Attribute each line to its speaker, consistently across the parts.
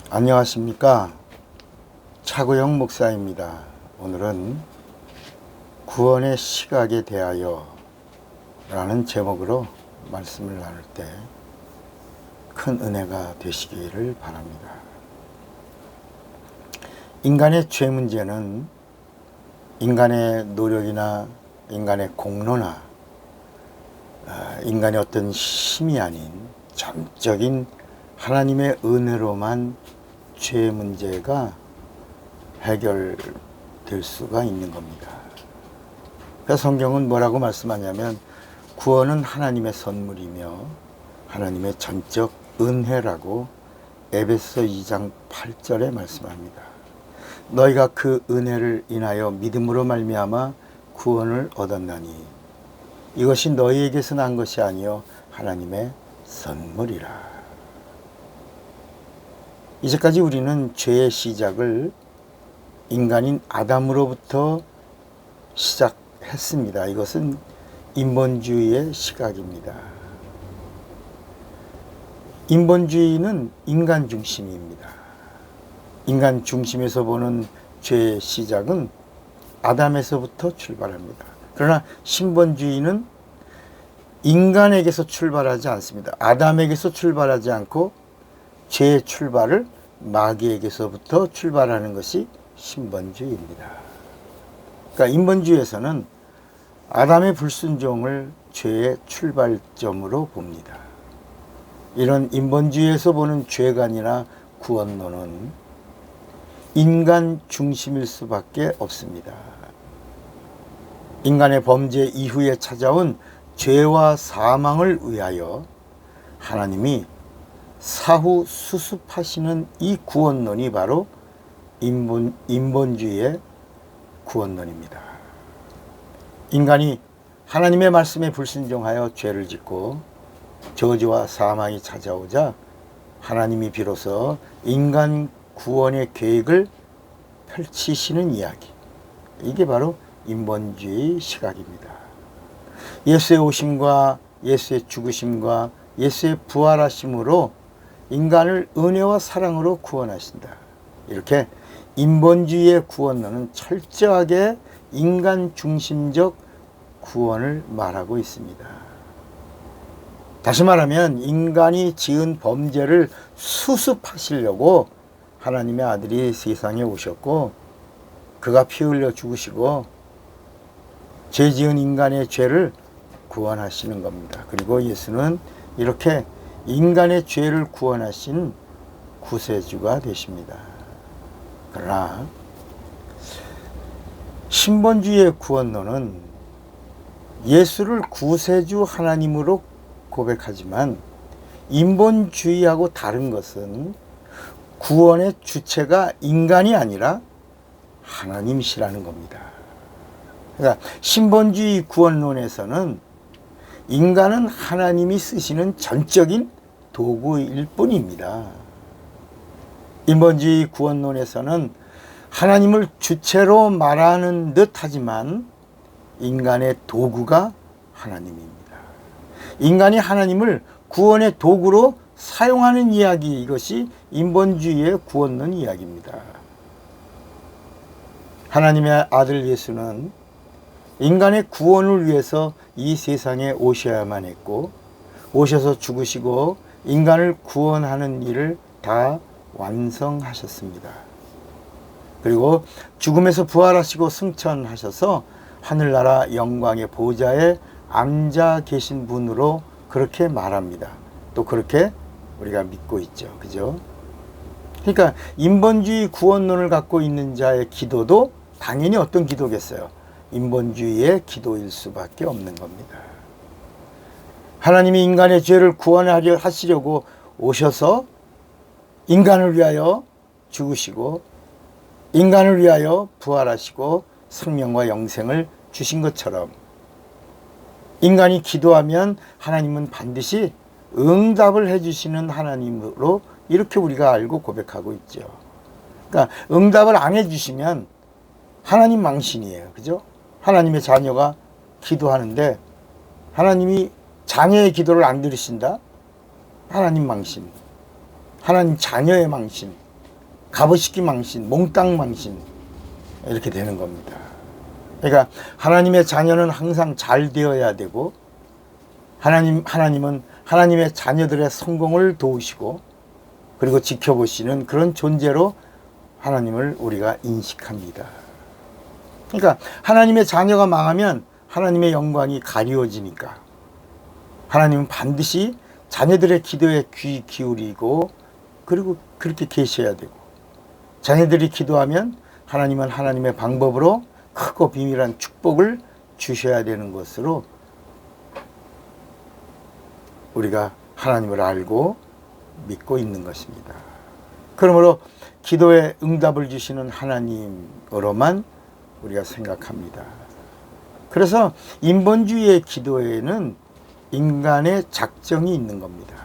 Speaker 1: 안녕하십니까. 차구영 목사입니다. 오늘은 구원의 시각에 대하여 라는 제목으로 말씀을 나눌 때 큰 은혜가 되시기를 바랍니다. 인간의 죄 문제는 인간의 노력이나 인간의 공로나 인간의 어떤 힘이 아닌 전적인 하나님의 은혜로만 죄 문제가 해결될 수가 있는 겁니다. 그래서 성경은 뭐라고 말씀하냐면 구원은 하나님의 선물이며 하나님의 전적 은혜라고 에베소 2장 8절에 말씀합니다. 너희가 그 은혜를 인하여 믿음으로 말미암아 구원을 얻었나니 이것이 너희에게서 난 것이 아니요 하나님의 선물이라. 이제까지 우리는 죄의 시작을 인간인 아담으로부터 시작했습니다. 이것은 인본주의의 시각입니다. 인본주의는 인간 중심입니다. 인간 중심에서 보는 죄의 시작은 아담에서부터 출발합니다. 그러나 신본주의는 인간에게서 출발하지 않습니다. 아담에게서 출발하지 않고 죄의 출발을 마귀에게서부터 출발하는 것이 신본주의입니다. 그러니까 인본주의에서는 아담의 불순종을 죄의 출발점으로 봅니다. 이런 인본주의에서 보는 죄관이나 구원론은 인간 중심일 수밖에 없습니다. 인간의 범죄 이후에 찾아온 죄와 사망을 위하여 하나님이 사후 수습하시는 이 구원론이 바로 인본주의의 구원론입니다. 인간이 하나님의 말씀에 불순종하여 죄를 짓고 저주와 사망이 찾아오자 하나님이 비로소 인간 구원의 계획을 펼치시는 이야기. 이게 바로 인본주의 시각입니다. 예수의 오심과 예수의 죽으심과 예수의 부활하심으로 인간을 은혜와 사랑으로 구원하신다. 이렇게 인본주의의 구원론은 철저하게 인간 중심적 구원을 말하고 있습니다. 다시 말하면 인간이 지은 범죄를 수습하시려고 하나님의 아들이 세상에 오셨고 그가 피 흘려 죽으시고 죄 지은 인간의 죄를 구원하시는 겁니다. 그리고 예수는 이렇게 인간의 죄를 구원하신 구세주가 되십니다. 그러나 신본주의의 구원론은 예수를 구세주 하나님으로 고백하지만 인본주의하고 다른 것은 구원의 주체가 인간이 아니라 하나님이시라는 겁니다. 그러니까 신본주의 구원론에서는 인간은 하나님이 쓰시는 전적인 도구일 뿐입니다. 인본주의 구원론에서는 하나님을 주체로 말하는 듯 하지만 인간의 도구가 하나님입니다. 인간이 하나님을 구원의 도구로 사용하는 이야기, 이것이 인본주의의 구원론 이야기입니다. 하나님의 아들 예수는 인간의 구원을 위해서 이 세상에 오셔야만 했고 오셔서 죽으시고 인간을 구원하는 일을 다 완성하셨습니다. 그리고 죽음에서 부활하시고 승천하셔서 하늘나라 영광의 보좌에 앉아 계신 분으로 그렇게 말합니다. 또 그렇게 우리가 믿고 있죠. 그죠? 그러니까 인본주의 구원론을 갖고 있는 자의 기도도 당연히 어떤 기도겠어요? 인본주의의 기도일 수밖에 없는 겁니다. 하나님이 인간의 죄를 구원하려 하시려고 오셔서 인간을 위하여 죽으시고 인간을 위하여 부활하시고 생명과 영생을 주신 것처럼 인간이 기도하면 하나님은 반드시 응답을 해주시는 하나님으로 이렇게 우리가 알고 고백하고 있죠. 그러니까 응답을 안 해주시면 하나님 망신이에요. 그죠? 하나님의 자녀가 기도하는데 하나님이 자녀의 기도를 안 들으신다? 하나님 망신. 하나님 자녀의 망신. 갑오시기 망신, 몽땅 망신 이렇게 되는 겁니다. 그러니까 하나님의 자녀는 항상 잘 되어야 되고 하나님은 하나님의 자녀들의 성공을 도우시고 그리고 지켜보시는 그런 존재로 하나님을 우리가 인식합니다. 그러니까 하나님의 자녀가 망하면 하나님의 영광이 가리워지니까 하나님은 반드시 자녀들의 기도에 귀 기울이고 그리고 그렇게 계셔야 되고 자녀들이 기도하면 하나님은 하나님의 방법으로 크고 비밀한 축복을 주셔야 되는 것으로 우리가 하나님을 알고 믿고 있는 것입니다. 그러므로 기도에 응답을 주시는 하나님으로만 우리가 생각합니다. 그래서 인본주의의 기도에는 인간의 작정이 있는 겁니다.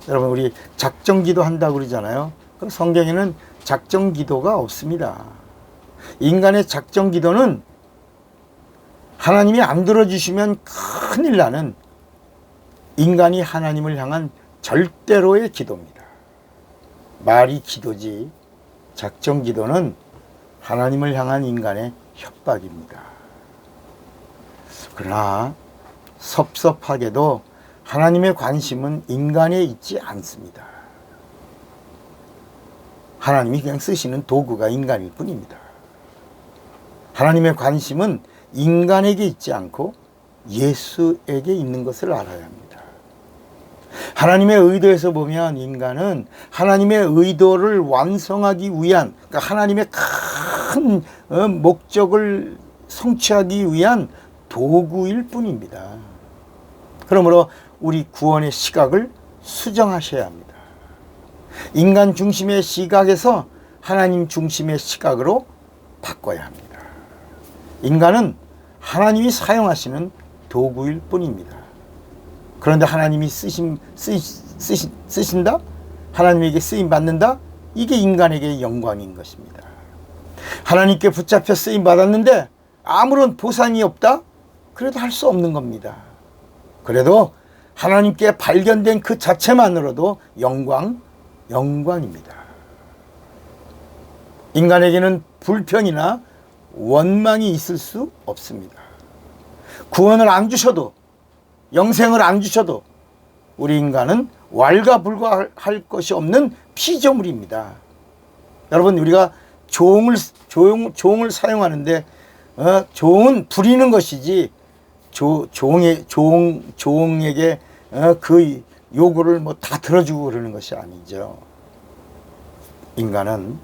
Speaker 1: 여러분 우리 작정기도 한다고 그러잖아요. 그럼 성경에는 작정기도가 없습니다. 인간의 작정기도는 하나님이 안 들어주시면 큰일 나는 인간이 하나님을 향한 절대로의 기도입니다. 말이 기도지 작정기도는 하나님을 향한 인간의 협박입니다. 그러나 섭섭하게도 하나님의 관심은 인간에 있지 않습니다. 하나님이 그냥 쓰시는 도구가 인간일 뿐입니다. 하나님의 관심은 인간에게 있지 않고 예수에게 있는 것을 알아야 합니다. 하나님의 의도에서 보면 인간은 하나님의 의도를 완성하기 위한, 그러니까 하나님의 큰 목적을 성취하기 위한 도구일 뿐입니다. 그러므로 우리 구원의 시각을 수정하셔야 합니다. 인간 중심의 시각에서 하나님 중심의 시각으로 바꿔야 합니다. 인간은 하나님이 사용하시는 도구일 뿐입니다. 그런데 하나님이 쓰신다? 하나님에게 쓰임 받는다? 이게 인간에게 영광인 것입니다. 하나님께 붙잡혀 쓰임 받았는데 아무런 보상이 없다? 그래도 할 수 없는 겁니다. 그래도 하나님께 발견된 그 자체만으로도 영광입니다. 인간에게는 불평이나 원망이 있을 수 없습니다. 구원을 안 주셔도 영생을 안 주셔도 우리 인간은 왈가불가할 것이 없는 피조물입니다. 여러분 우리가 종을 사용하는데 종은 부리는 것이지 종에게 그 요구를 뭐 다 들어주고 그러는 것이 아니죠. 인간은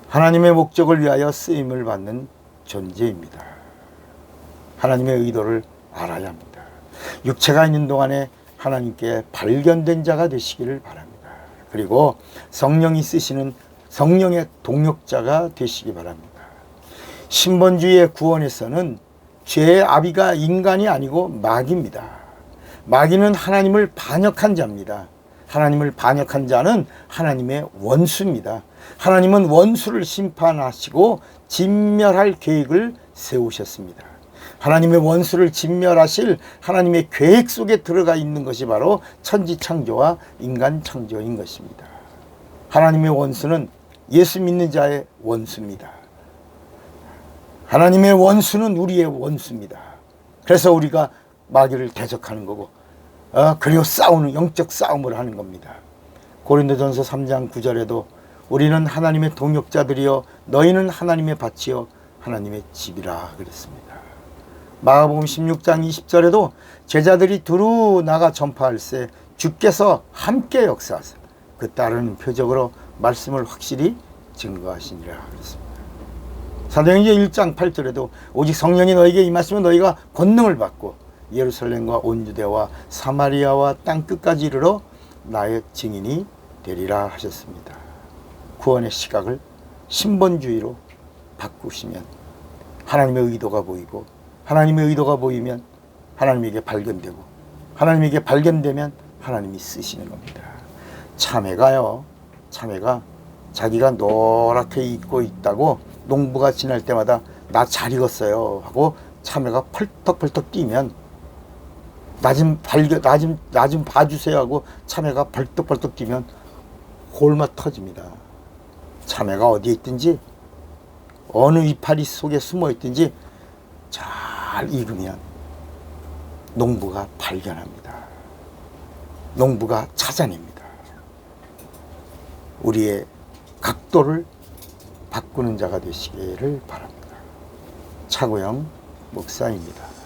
Speaker 1: 하나님의 목적을 위하여 쓰임을 받는 존재입니다. 하나님의 의도를 알아야 합니다. 육체가 있는 동안에 하나님께 발견된 자가 되시기를 바랍니다. 그리고 성령이 쓰시는 성령의 동역자가 되시기 바랍니다. 신본주의의 구원에서는 죄의 아비가 인간이 아니고 마귀입니다. 마귀는 하나님을 반역한 자입니다. 하나님을 반역한 자는 하나님의 원수입니다. 하나님은 원수를 심판하시고 진멸할 계획을 세우셨습니다. 하나님의 원수를 진멸하실 하나님의 계획 속에 들어가 있는 것이 바로 천지창조와 인간창조인 것입니다. 하나님의 원수는 예수 믿는 자의 원수입니다. 하나님의 원수는 우리의 원수입니다. 그래서 우리가 마귀를 대적하는 거고 그리고 싸우는 영적 싸움을 하는 겁니다. 고린도전서 3장 9절에도 우리는 하나님의 동역자들이여 너희는 하나님의 밭이여 하나님의 집이라 그랬습니다. 마가복음 16장 20절에도 제자들이 두루 나가 전파할세 주께서 함께 역사하사 그 따르는 표적으로 말씀을 확실히 증거하시니라 그랬습니다. 사도행전 1장 8절에도 오직 성령이 너희에게 임하시면 너희가 권능을 받고 예루살렘과 온 유대와 사마리아와 땅끝까지 이르러 나의 증인이 되리라 하셨습니다. 구원의 시각을 신본주의로 바꾸시면 하나님의 의도가 보이고 하나님의 의도가 보이면 하나님에게 발견되고 하나님에게 발견되면 하나님이 쓰시는 겁니다. 참외가 자기가 노랗게 익고 있다고 농부가 지날 때마다 나 잘 익었어요 하고 참외가 펄떡펄떡 뛰면 나 좀 봐주세요 하고 참외가 벌떡벌떡 뛰면 골마 터집니다. 참외가 어디에 있든지 어느 이파리 속에 숨어 있든지 잘 익으면 농부가 발견합니다. 농부가 찾아냅니다. 우리의 각도를 바꾸는 자가 되시기를 바랍니다. 차고영 목사입니다.